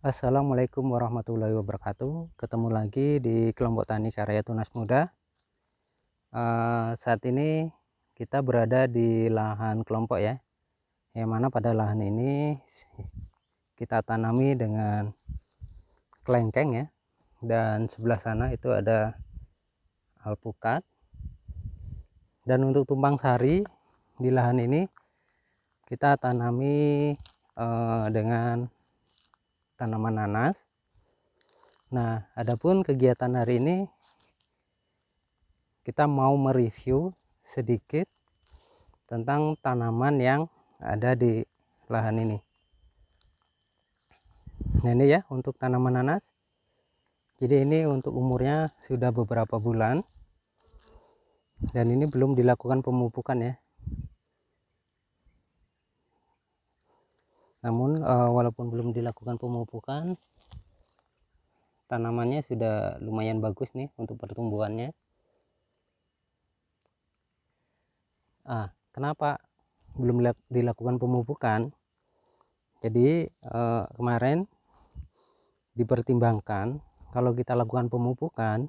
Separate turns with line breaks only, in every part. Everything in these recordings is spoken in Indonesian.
Assalamualaikum warahmatullahi wabarakatuh. Ketemu lagi di kelompok tani karya tunas muda. Saat ini kita berada di lahan kelompok ya, yang mana pada lahan ini kita tanami dengan kelengkeng ya, dan sebelah sana itu ada alpukat. Dan untuk tumpang sari di lahan ini kita tanami dengan tanaman nanas. Nah, adapun kegiatan hari ini kita mau mereview sedikit tentang tanaman yang ada di lahan ini. Nah, ini ya untuk tanaman nanas. Jadi ini untuk umurnya sudah beberapa bulan dan ini belum dilakukan pemupukan ya. Namun walaupun belum dilakukan pemupukan, tanamannya sudah lumayan bagus nih untuk pertumbuhannya. Kenapa belum dilakukan pemupukan? Jadi kemarin dipertimbangkan kalau kita lakukan pemupukan,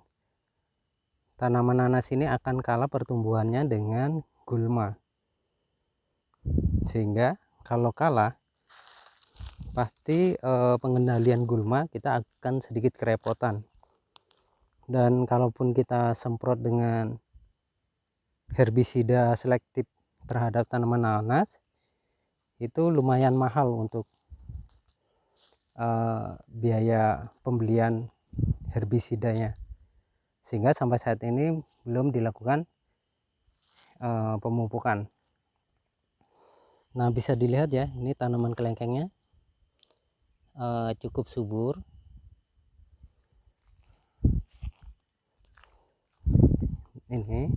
tanaman nanas ini akan kalah pertumbuhannya dengan gulma. Sehingga kalau kalah, pasti pengendalian gulma kita akan sedikit kerepotan. Dan kalaupun kita semprot dengan herbisida selektif terhadap tanaman nanas, itu lumayan mahal untuk biaya pembelian herbisidanya, sehingga sampai saat ini belum dilakukan pemupukan. Nah, bisa dilihat ya, ini tanaman kelengkengnya cukup subur. Ini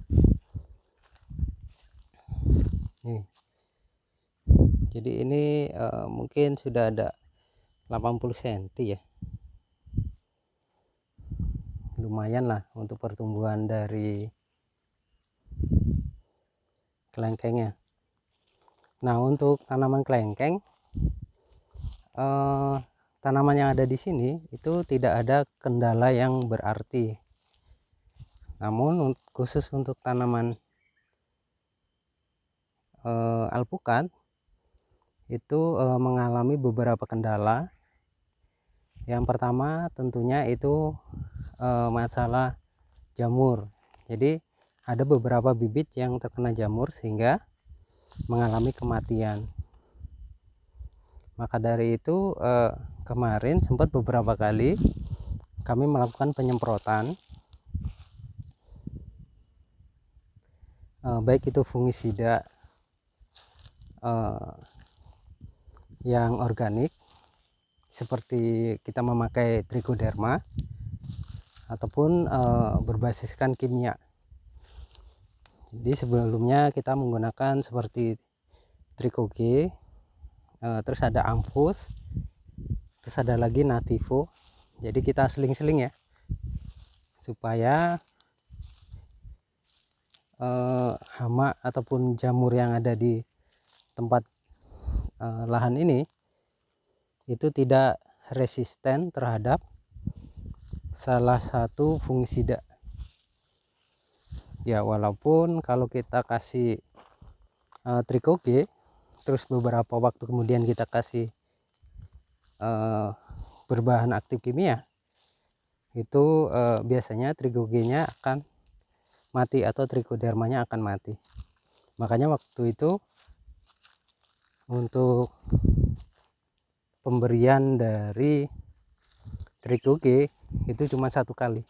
jadi ini mungkin sudah ada 80 cm ya, lumayan lah untuk pertumbuhan dari kelengkengnya. Nah, untuk tanaman kelengkeng, tanaman yang ada di sini itu tidak ada kendala yang berarti. Namun khusus untuk tanaman alpukat itu mengalami beberapa kendala. Yang pertama tentunya itu masalah jamur. Jadi ada beberapa bibit yang terkena jamur sehingga mengalami kematian. Maka dari itu kemarin sempat beberapa kali kami melakukan penyemprotan, baik itu fungisida yang organik seperti kita memakai trichoderma ataupun berbasiskan kimia. Jadi sebelumnya kita menggunakan seperti Trichoge, terus ada Amphus, terus ada lagi Nativo. Jadi kita seling-seling ya, supaya hama ataupun jamur yang ada di tempat lahan ini itu tidak resisten terhadap salah satu fungisida ya. Walaupun kalau kita kasih Trichoge terus beberapa waktu kemudian kita kasih berbahan aktif kimia, itu biasanya Trichoge-nya akan mati atau trichodermanya akan mati. Makanya waktu itu untuk pemberian dari Trichoge itu cuma 1 kali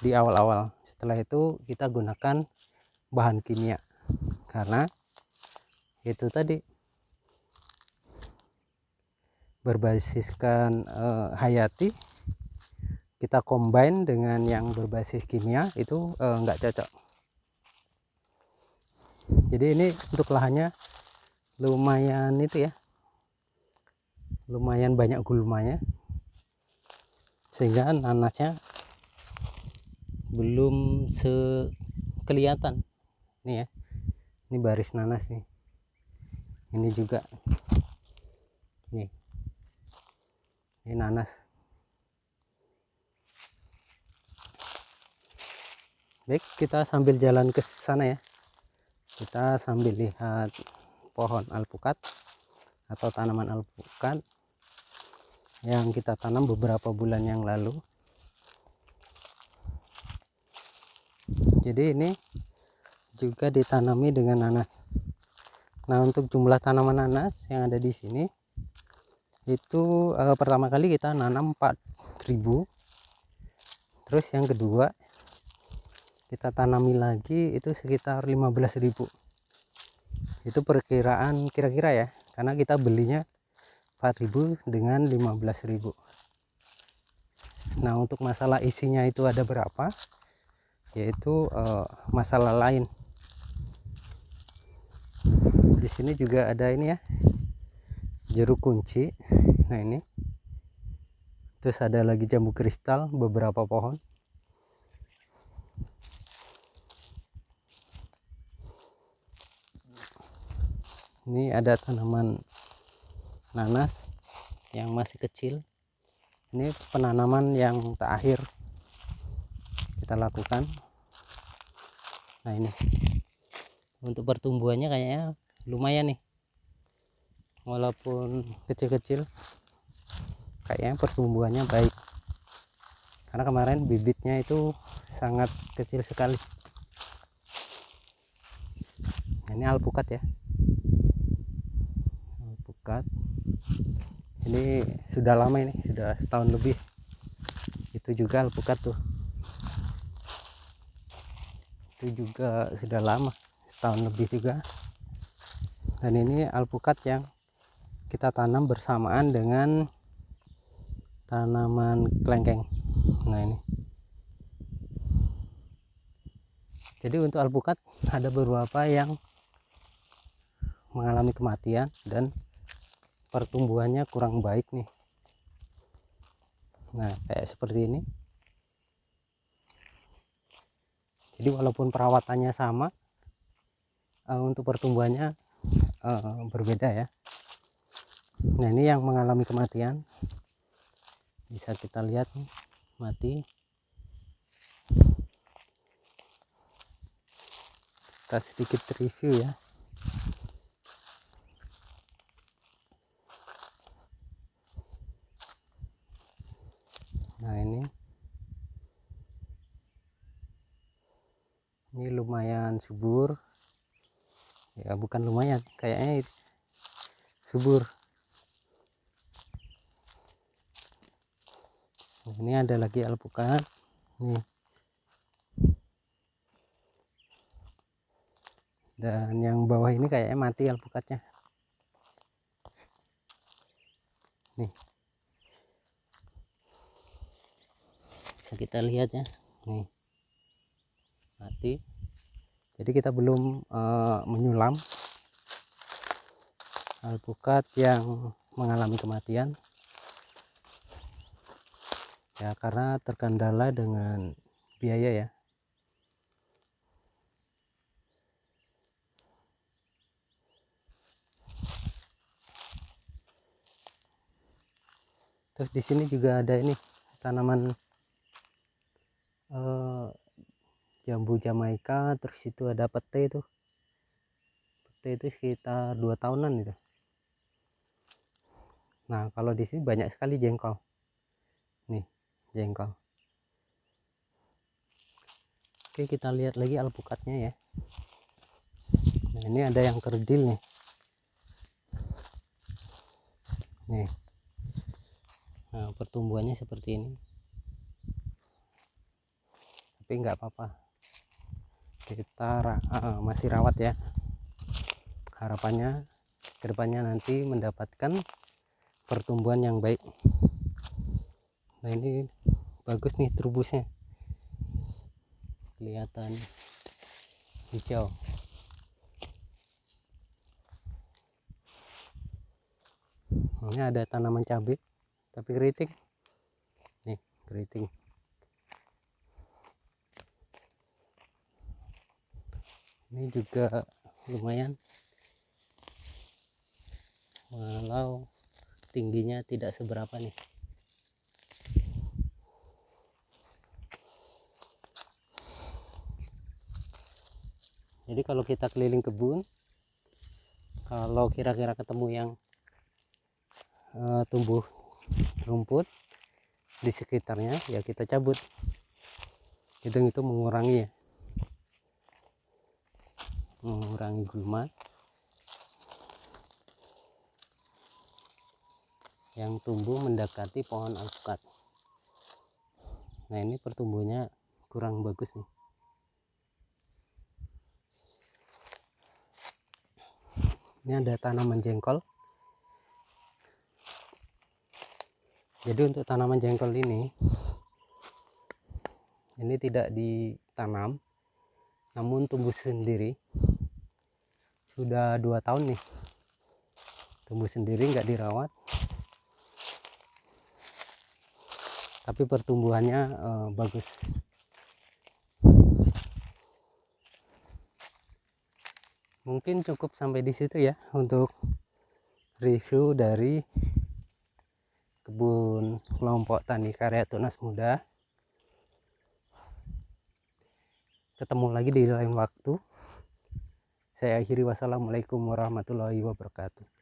di awal-awal. Setelah itu kita gunakan bahan kimia karena itu tadi berbasiskan hayati, kita combine dengan yang berbasis kimia itu enggak cocok. Jadi ini untuk lahannya lumayan itu ya, lumayan banyak gulmanya, sehingga nanasnya belum kelihatan nih ya. Ini baris nanas nih, ini juga nih. Ini nanas. Baik, kita sambil jalan ke sana ya. Kita sambil lihat pohon alpukat atau tanaman alpukat yang kita tanam beberapa bulan yang lalu. Jadi ini juga ditanami dengan nanas. Nah, untuk jumlah tanaman nanas yang ada di sini itu pertama kali kita nanam 4.000. Terus yang kedua kita tanami lagi itu sekitar 15.000. Itu perkiraan kira-kira ya, karena kita belinya 4.000 dengan 15.000. Nah, untuk masalah isinya itu ada berapa, yaitu masalah lain. Di sini juga ada ini ya, jeruk kunci. Nah, ini terus ada lagi jambu kristal, beberapa pohon. Ini ada tanaman nanas yang masih kecil. Ini penanaman yang terakhir kita lakukan. Nah, ini untuk pertumbuhannya kayaknya lumayan nih, walaupun kecil-kecil kayaknya pertumbuhannya baik, karena kemarin bibitnya itu sangat kecil sekali. Ini alpukat ya, alpukat ini sudah lama, ini sudah setahun lebih. Itu juga alpukat tuh, itu juga sudah lama, setahun lebih juga. Dan ini alpukat yang kita tanam bersamaan dengan tanaman kelengkeng. Nah, ini jadi untuk alpukat ada beberapa yang mengalami kematian dan pertumbuhannya kurang baik nih. Nah, kayak seperti ini. Jadi walaupun perawatannya sama, untuk pertumbuhannya berbeda ya. Nah, ini yang mengalami kematian, bisa kita lihat nih, mati. Kita sedikit review ya. Nah, ini lumayan subur ya, bukan lumayan, kayaknya subur. Nah, ini ada lagi alpukat nih, dan yang bawah ini kayaknya mati alpukatnya nih, bisa kita lihat ya, nih mati. Jadi kita belum menyulam alpukat yang mengalami kematian ya, karena terkendala dengan biaya ya. Terus di sini juga ada ini tanaman jambu Jamaika. Terus itu ada pete itu. Pete itu sekitar 2 tahunan itu. Nah, kalau di sini banyak sekali jengkol. Nih, jengkol. Oke, kita lihat lagi alpukatnya ya. Nah, ini ada yang kerdil nih. Nih. Nah, pertumbuhannya seperti ini. Tapi nggak apa-apa. Kita masih rawat ya. Harapannya kedepannya nanti mendapatkan pertumbuhan yang baik. Nah, ini bagus nih trubusnya, kelihatan hijau. Ini ada tanaman cabai tapi keriting nih, keriting. Ini juga lumayan, walau tingginya tidak seberapa nih. Jadi kalau kita keliling kebun, kalau kira-kira ketemu yang tumbuh rumput di sekitarnya, ya kita cabut. Itu mengurangi gulma yang tumbuh mendekati pohon alpukat. Nah, ini pertumbuhannya kurang bagus nih. Ini ada tanaman jengkol. Jadi untuk tanaman jengkol ini tidak ditanam, namun tumbuh sendiri. Sudah 2 tahun nih tumbuh sendiri, nggak dirawat, tapi pertumbuhannya bagus. Mungkin cukup sampai di situ ya untuk review dari kebun kelompok tani karya tunas muda. Ketemu lagi di lain waktu. Saya akhiri, wassalamualaikum warahmatullahi wabarakatuh.